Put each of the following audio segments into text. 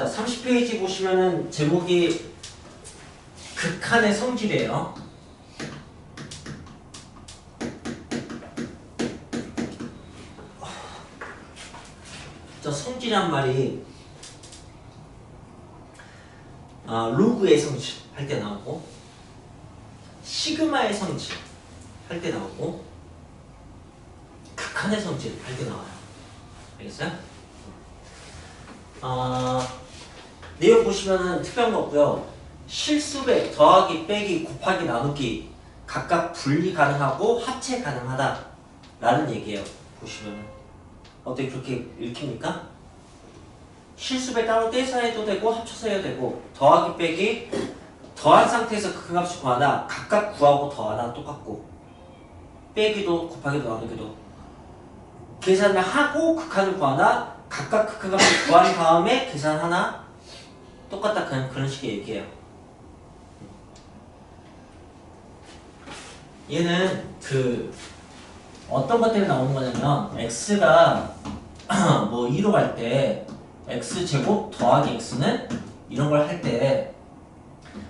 자, 30페이지 보시면은 제목이 극한의 성질이에요. 저 성질이란 말이 로그의 성질 할 때 나오고 시그마의 성질 할 때 나오고 극한의 성질 할 때 나와요. 알겠어요? 내용 보시면은 특별한 거 없고요. 실수배, 더하기, 빼기, 곱하기, 나누기 각각 분리 가능하고 합체 가능하다 라는 얘기예요. 보시면은 어떻게 그렇게 읽힙니까? 실수배 따로 떼서 해도 되고 합쳐서 해도 되고 더하기, 빼기 더한 상태에서 극한값을 구하나 각각 구하고 더하나 똑같고 빼기도 곱하기도 나누기도 계산을 하고 극한을 구하나 각각 극한값을 구한 다음에 계산하나 똑같다 그런 식의 얘기예요. 얘는 어떤 것 때문에 나오는 거냐면 x가 뭐 2로 갈 때 x제곱 더하기 x는 이런 걸 할 때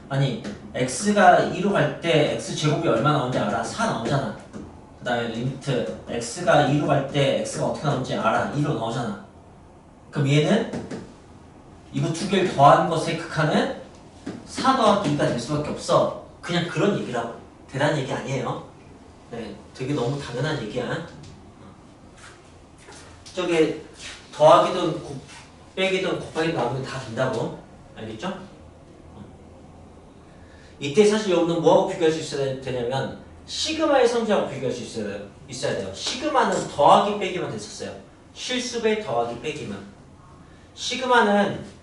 아니 x가 2로 갈 때 x제곱이 얼마 나오는지 알아? 4 나오잖아. 그 다음에 리미트 x가 2로 갈 때 x가 어떻게 나오는지 알아? 2로 나오잖아. 그럼 얘는 이거 두 개를 더한 것의 극한은 4 더하기 2가 될 수밖에 없어. 그냥 그런 얘기라고. 대단한 얘기 아니에요. 네, 되게 너무 당연한 얘기야. 저게 더하기든 빼기든 곱하기든 나누면 다 된다고. 알겠죠? 이때 사실 여러분은 뭐하고 비교할 수 있어야 되냐면 시그마의 성질하고 비교할 수 있어야 돼요. 시그마는 더하기 빼기만 됐었어요. 실수배 더하기 빼기만. 시그마는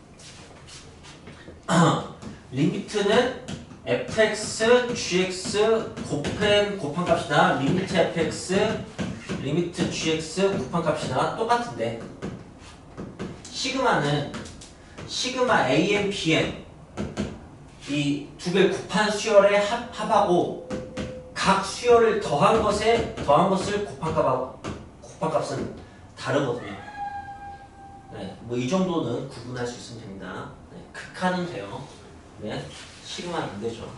리미트는 fx, gx 곱한 값이나 리미트 fx, 리미트 gx 곱한 값이나 똑같은데 시그마는 시그마 am, bm 이 두 개를 곱한 수열의 합하고 각 수열을 더한 것을 곱한 값은 다르거든요. 네, 뭐 이 정도는 구분할 수 있으면 됩니다. 네, 극한은 돼요. 네, 시그마는 안 되죠.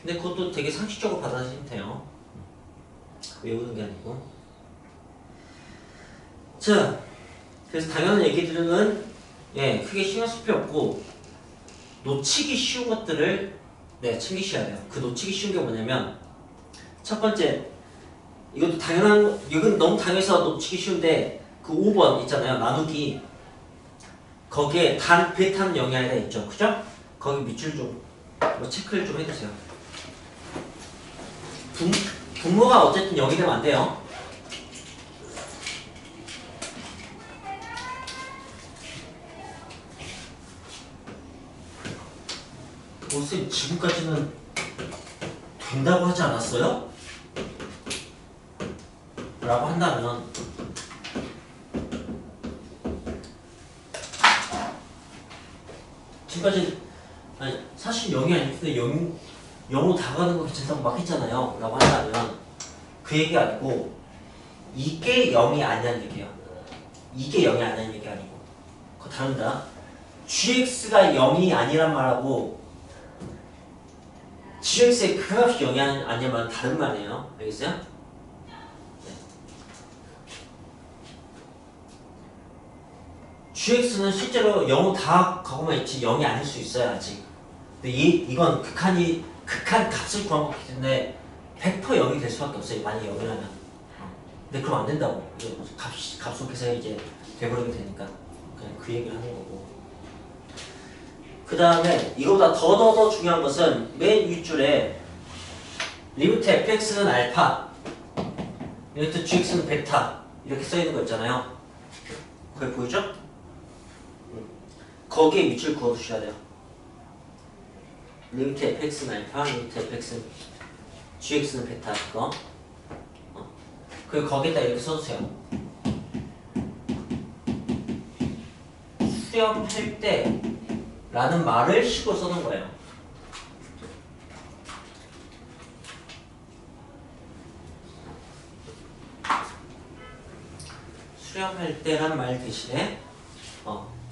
근데 그것도 되게 상식적으로 받아들이면 돼요. 외우는 게 아니고. 자, 그래서 당연한 얘기들은 크게 신경 쓸 필요 없고 놓치기 쉬운 것들을 챙기셔야 돼요. 그 놓치기 쉬운 게 뭐냐면 첫 번째 이것도 이건 너무 당연해서 놓치기 쉬운데 그 5번 있잖아요. 나누기 거기에 단 베타는 0이 아니라 있죠. 그죠? 거기 밑줄 좀 체크를 좀 해주세요. 분모가 어쨌든 0이 되면 안 돼요. 선생님 지금까지는 된다고 하지 않았어요? 라고 한다면 지금까지 사실 0이 아닌데 0으로 다가가는 거 괜찮다고 막 했잖아요 라고 한다면 그 얘기 아니고 이게 0이 아니라는 얘기예요. 이게 0이 아니라는 얘기 아니고 그거 다릅니다. gx가 0이 아니란 말하고 gx의 극한값이 0이 아니면 다른 말이에요. 알겠어요? 네. gx는 실제로 0으로 다 가고만 있지 0이 아닐 수 있어요 아직. 근데 이건 극한 값을 구한 거기 때문에 100% 0이 될 수밖에 없어요. 만약에 0이라면. 근데 그럼 안 된다고. 값속에서 이제 돼버리게 되니까 그냥 그 얘기를 하는 거고. 그 다음에 이거보다 더 중요한 것은 맨 윗줄에 리미트 fx는 알파, 리미트 gx는 베타 이렇게 써있는 거 있잖아요. 거기 보이죠? 거기에 밑줄 그어두셔야 돼요. 리미트 fx는 알파, 리미트 fx는 gx는 베타 그거. 그리고 거기에다 이렇게 써주세요. 수렴할 때 라는 말을 식으로 써놓은 거예요. 수렴할 때란 말 대신에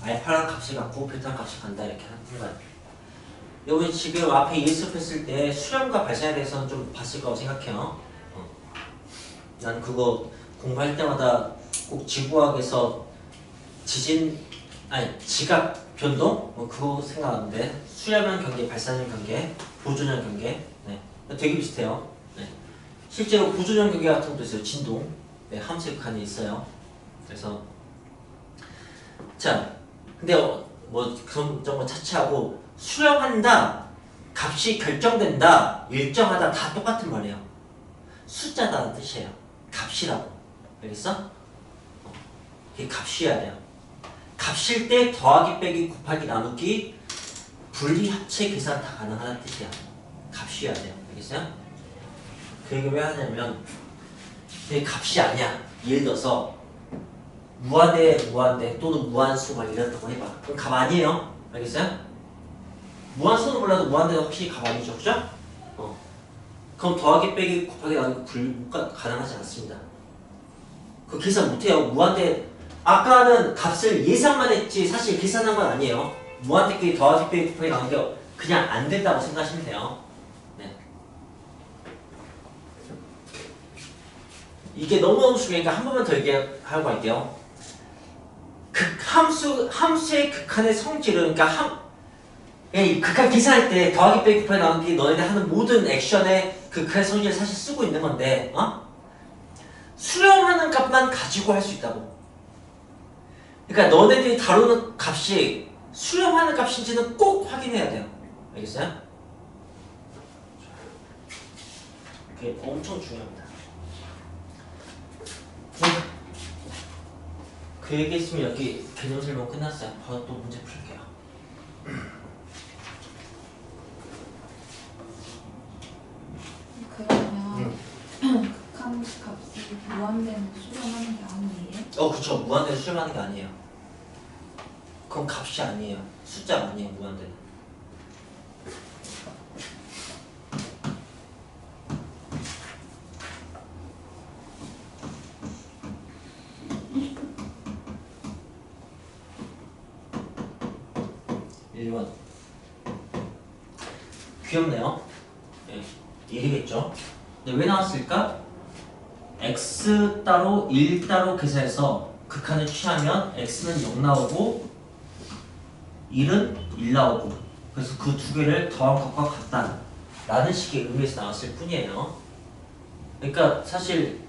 알파라는 값을 갖고 베타라는 값이 간다 이렇게 하는 거예요. 여기 지금 앞에 예습했을 때 수렴과 발산에 대해서는 좀 봤을 거라고 생각해요. 난 그거 공부할 때마다 꼭 지구과학에서 지각 변동? 그거 생각하는데 수렴형 경계, 발산형 경계, 보존형 경계 네. 되게 비슷해요. 네. 실제로 보존형 경계 같은 것도 있어요. 진동 네, 함수의 극한에 있어요. 그래서 자 근데 뭐 그런 정도 차치하고 수렴한다, 값이 결정된다, 일정하다 다 똑같은 말이에요. 숫자다는 뜻이에요. 값이라고. 알겠어? 이게 값이어야 돼요. 값일 때 더하기, 빼기, 곱하기, 나누기, 분리, 합체, 계산 다 가능하다는 뜻이야. 값이어야 돼요. 알겠어요? 그 얘기 왜 하냐면 이게 값이 아니야. 예를 들어서 무한대 또는 무한수 막 이랬다고 해봐. 그럼 값 아니에요. 알겠어요? 무한수는 몰라도 무한대는 확실히 값 아니죠. 그죠? 그럼 더하기, 빼기, 곱하기, 나누기, 분리가 가능하지 않습니다. 그 계산 못해요. 무한대 아까는 값을 예상만 했지 사실 계산한 건 아니에요. 무한대끼리 더하기, 빼기, 곱하기, 나누기가 그냥 안 된다고 생각하시면 돼요. 네. 이게 너무너무 중요하니까 한 번만 더 얘기하고 갈게요. 함수의 극한의 성질은 그러니까 극한 계산할 때 더하기, 빼기, 곱하기, 나누기 너네들 하는 모든 액션의 극한의 성질을 사실 쓰고 있는 건데 수렴하는 값만 가지고 할 수 있다고. 그러니까 너네들이 다루는 값이 수렴하는 값인지는 꼭 확인해야 돼요. 알겠어요? 그게 엄청 중요합니다. 그 얘기 했으면 여기 개념 설명 끝났어요. 바로 또 문제 풀게요. 그러면 극한 값이 무한대는 수렴하는 게 아니에요? 그쵸. 무한대는 수렴하는 게 아니에요. 그건 값이 아니에요. 숫자가 아니에요. 무한대는. 귀엽네요. 네, 1이겠죠. 근데 왜 나왔을까? x 따로 1 따로 계산해서 극한을 취하면 x는 0 나오고 1은 1 나오고 그래서 그 두 개를 더한 것과 같다 라는 식의 의미에서 나왔을 뿐이에요. 그러니까 사실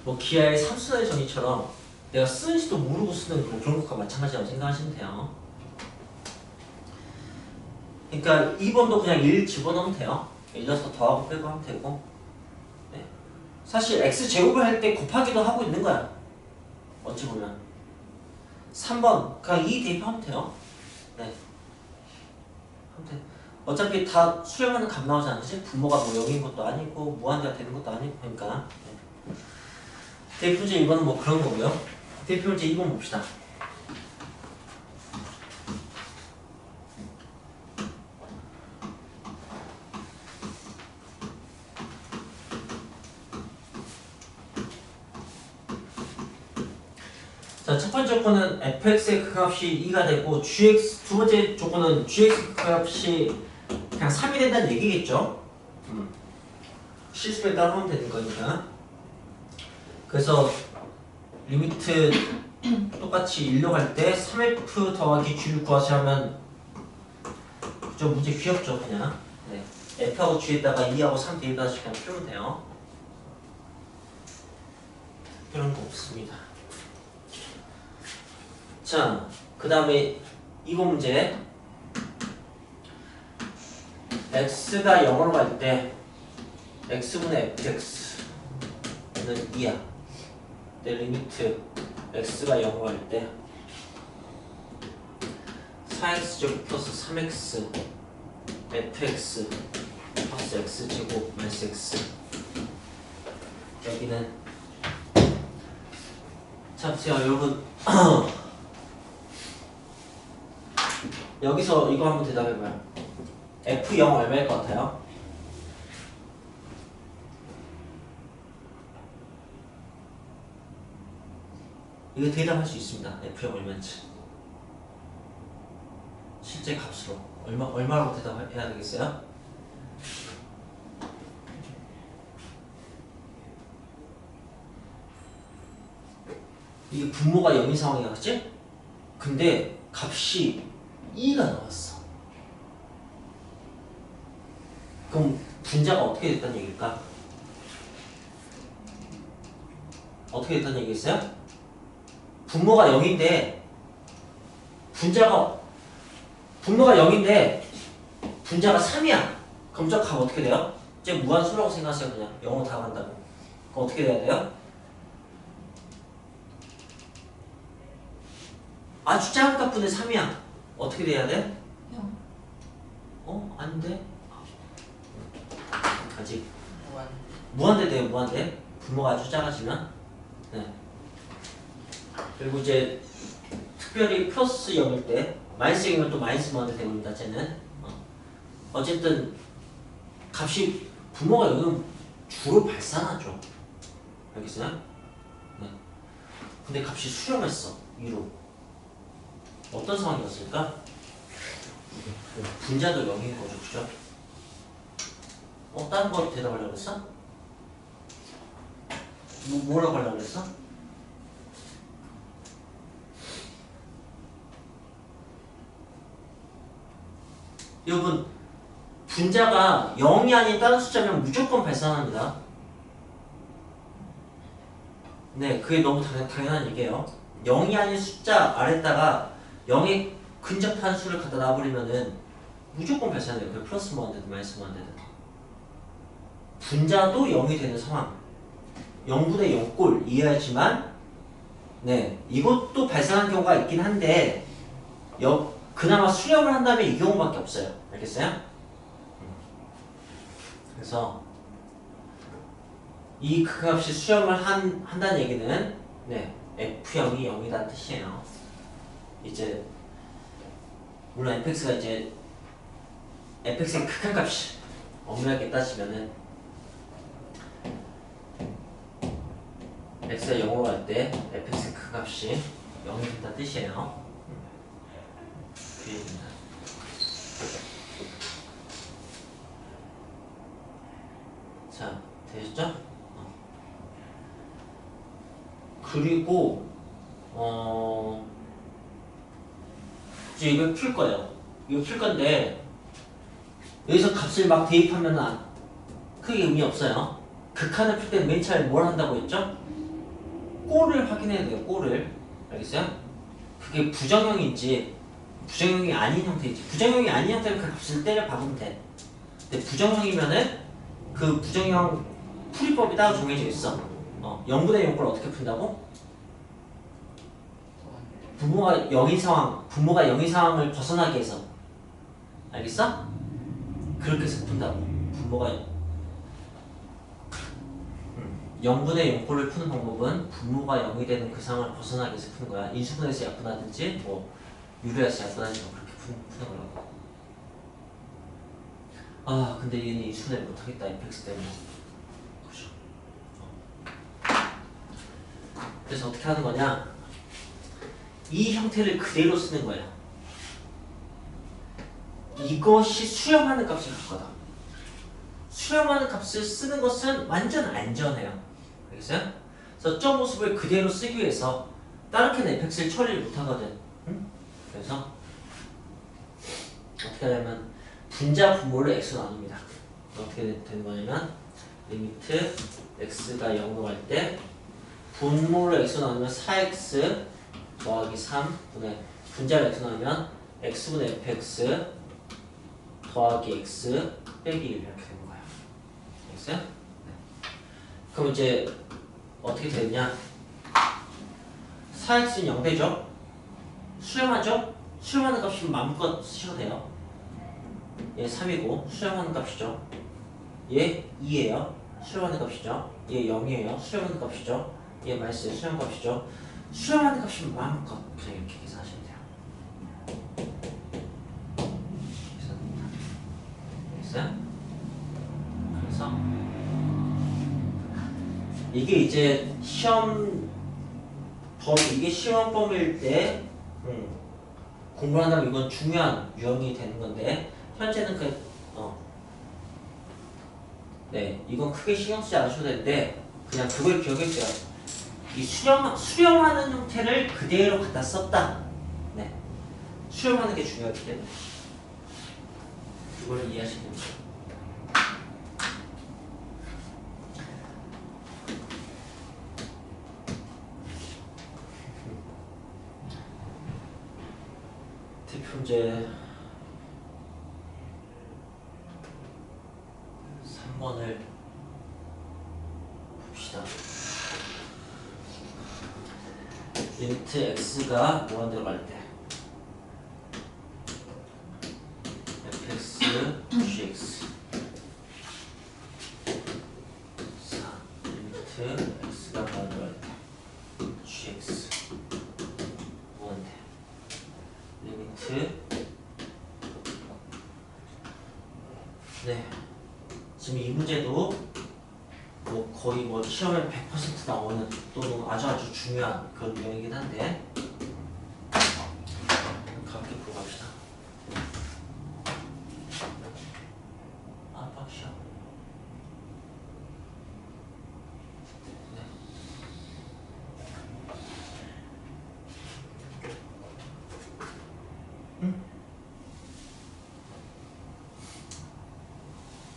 뭐 기하의 3순환의 정의처럼 내가 쓰는지도 모르고 쓰는 그런 것과 마찬가지라고 생각하시면 돼요. 그러니까 2번도 그냥 1 집어넣으면 돼요. 1 넣어서 더하고 빼고 하면 되고. 네. 사실 x제곱을 할 때 곱하기도 하고 있는 거야. 어찌 보면. 3번 그냥 2 대입하면 돼요. 네. 어차피 다 수렴하는 값 나오지 않지? 분모가 뭐 0인 것도 아니고 무한대가 되는 것도 아니고 그러니까. 네. 대입 문제 2번은 뭐 그런 거고요. 대입 문제 2번 봅시다. 자, 첫 번째 조건은 fx의 극값이 2가 되고 두 번째 조건은 gx 극값이 그냥 3이 된다는 얘기겠죠? 실수에 따라 하면 되는 거니까. 그래서 리미트 똑같이 1로 갈 때 3f 더하기 g를 구하시면 좀 문제 귀엽죠 그냥. 네. f하고 g에다가 2하고 3 대입해서 그냥 풀면 돼요. 특별한 거 없습니다. 자, 그 다음에 이거 문제 x가 0으로 갈 때 x분의 fx는 2야. 내 리미트 x가 0으로 갈 때 4x제곱 플러스 3x fx 플러스 x제곱 마이너스 x 여기는 자, 보세요 여러분 여기서 이거 한번 대답해봐요. F0 얼마일 것 같아요? 이거 대답할 수 있습니다. F형 얼마인지. 실제 값으로 얼마라고 대답해야 되겠어요? 이게 분모가 0인 상황이야, 그치? 근데 값이 2가 나왔어. 그럼 분자가 어떻게 됐다는 얘기일까? 어떻게 됐다는 얘기겠어요? 분모가 0인데 분모가 0인데 분자가 3이야. 그럼 저 값 어떻게 돼요? 이제 무한수라고 생각하세요. 그냥 0으로 다 간다고. 그럼 어떻게 돼야 돼요? 아주 작은 값분의 3이야. 어떻게 돼야 돼? 0. 아닌데? 아직 무한대 돼요. 무한대. 분모가 아주 작아지면. 네. 그리고 이제 특별히 플러스 0일 때 마이너스 0이면 또 마이너스 무한대 되고입니다. 쟤는 어쨌든 값이 분모가 0이면 주로 발산하죠. 알겠어요? 네. 근데 값이 수렴했어. 위로. 어떤 상황이었을까? 분자도 0인 거죠. 그죠? 다른 거 대답하려고 했어? 뭐라고 하려고 했어? 여러분, 분자가 0이 아닌 다른 숫자면 무조건 발산합니다. 네, 그게 너무 당연한 얘기예요. 0이 아닌 숫자 아래다가 0에 근접한 수를 갖다 놔버리면은 무조건 발산해요. 그 플러스 무한대든 마이너스 무한대든. 분자도 0이 되는 상황. 0분의 0꼴 이해하지만, 네, 이것도 발생한 경우가 있긴 한데, 그나마 수렴을 한다면 이 경우밖에 없어요. 알겠어요? 그래서 이 극값이 수렴을 한다는 얘기는, 네, F형이 0이라는 뜻이에요. 이제 물론 fx가 이제 fx의 극한값이 엄밀하게 따지면은 x가 0으로 갈 때 fx의 극한값이 0이 된다는 뜻이에요. 그 얘기입니다. 자, 되셨죠? 그리고 이제 이걸 풀 거예요. 이거 풀 건데 여기서 값을 막 대입하면 크게 의미 없어요. 극한을 풀 때 맨 처음에 뭘 한다고 했죠? 꼴을 확인해야 돼요. 꼴을. 알겠어요? 그게 부정형인지 부정형이 아닌 형태인지. 부정형이 아닌 형태는 그 값을 때려 박으면 돼. 근데 부정형이면은 그 부정형 풀이법이 따로 정해져 있어. 0분의 0꼴 어떻게 푼다고? 분모가 0인 상황을 벗어나게 해서. 알겠어? 그렇게 해서 푼다고. 분모가 0분의 0꼴을 푸는 방법은 분모가 0이 되는 그 상황을 벗어나게 해서 푸는 거야. 인수분해서 약분하든지 유리해서 약분하든지 그렇게 푸는 거라고. 근데 얘는 인수분해 못하겠다. fx 때문에. 그죠? 그래서 어떻게 하는 거냐? 이 형태를 그대로 쓰는 거야. 이것이 수렴하는 값을 갖거든. 수렴하는 값을 쓰는 것은 완전 안전해요. 알겠어요? 그래서 저 모습을 그대로 쓰기 위해서 다르게는 fx를 처리를 못하거든. 응? 그래서 어떻게 하냐면 분자 분모를 x로 나눕니다. 어떻게 되는 거냐면 리미트 x가 0으로 갈 때 분모를 x로 나누면 4x 더하기 3분의 분자를 x로 나누면 x분의 fx 더하기 x 빼기 1 이렇게 되는 거예요. 알겠어요? 네. 그럼 이제 어떻게 되느냐? 4x는 0 되죠? 수렴하죠? 수렴하는 값이면 마음껏 쓰셔도 돼요. 얘 3이고 수렴하는 값이죠. 얘 2예요. 수렴하는 값이죠. 얘 0이에요. 수렴하는 값이죠. 얘 마이너스 수렴 값이죠. 수렴하는 값이면 마음껏 그냥 이렇게 계산하시면 돼요. 됐어요? 그래서 이게 이제 시험 범위 이게 시험 범위일 때 공부한다면 이건 중요한 유형이 되는 건데 현재는 네 이건 크게 신경 쓰지 않으셔도 되는데 그냥 그걸 기억했어요. 이 수렴하는 형태를 그대로 갖다 썼다. 네 수렴하는 게 중요하기 때문에 이걸 이해하시면 됩니다. 대표 문제 3번을 봅시다. 리미트 x가 무한대로 갈 때 fx, gx 4 리미트 x가 무한대로 갈 때 gx 무한대 리미트 네 지금 이 문제도 뭐 거의 뭐 시험에 100% 나오는 또는 아주 중요한 그런 유형이긴 한데 가볍게 보고 갑시다. 빡시야. 네.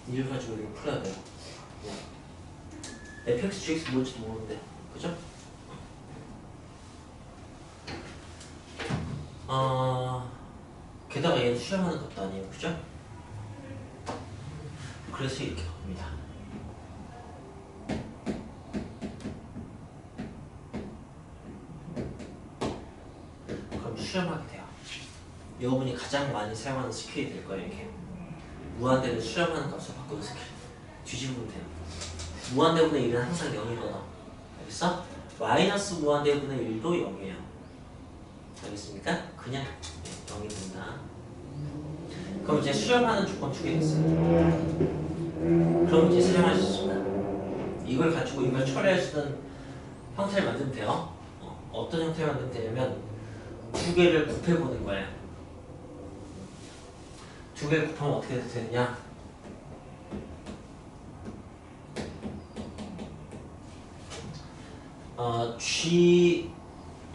이걸 가지고 이렇게 풀어야 돼요. 네. fx, gx 뭔지도 모르는데, 그죠? 게다가 얘는 수렴하는 것도 아니에요, 그죠? 그래서 이렇게 갑니다. 그럼 수렴하게 돼요. 여러분이 가장 많이 사용하는 스킬이 될 거예요, 이게. 무한대를 수렴하는 값으로 바꾸는 스킬. 뒤집으면 돼요. 무한대분의 1은 항상 0이거든. 알겠어? 마이너스 무한대분의 1도 0이에요. 알겠습니까? 그냥 0이 된다. 그럼 이제 수렴하는 조건 2개 있어요. 그럼 이제 수렴할 수 있습니다. 이걸 가지고 이걸 처리할 수 있는 형태를 만들면 돼요. 어떤 형태를 만들면 되냐면 2개를 곱해보는 거예요. 2개를 곱하면 어떻게 되느냐?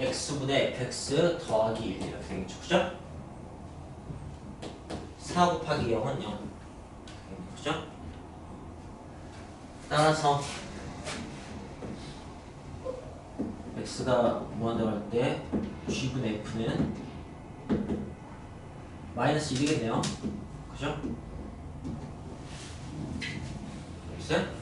gx분의 fx 더하기 1 이렇게 되겠죠, 그죠? 4 곱하기 0은 0 그죠? 따라서 x가 무한대로 할 때 g분의 f는 마이너스 1이겠네요, 그죠? 알겠어요?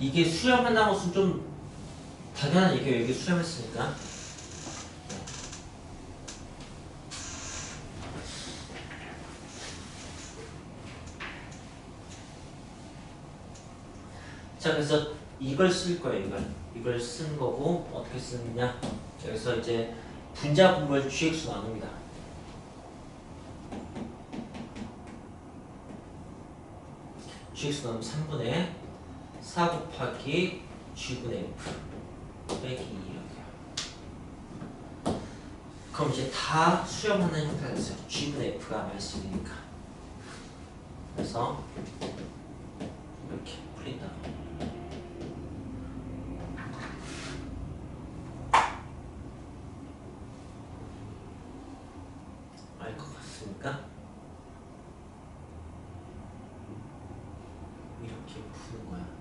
이게 수렴한다는 것은 좀 당연한 얘기예요. 이게 수렴했으니까. 자, 그래서 이걸 쓸 거예요. 이걸 쓴 거고 어떻게 쓰느냐? 여기서 이제 분자 분모를 gx로 나눕니다. gx로 나누면 3분의 4 곱하기 g분의 f 빼기 2 이렇게요. 그럼 이제 다 수렴하는 형태가 됐어요. g분의 f가 말씀이니까. 그래서 이렇게 풀린다. 알 것 같습니까? 이렇게 푸는 거야.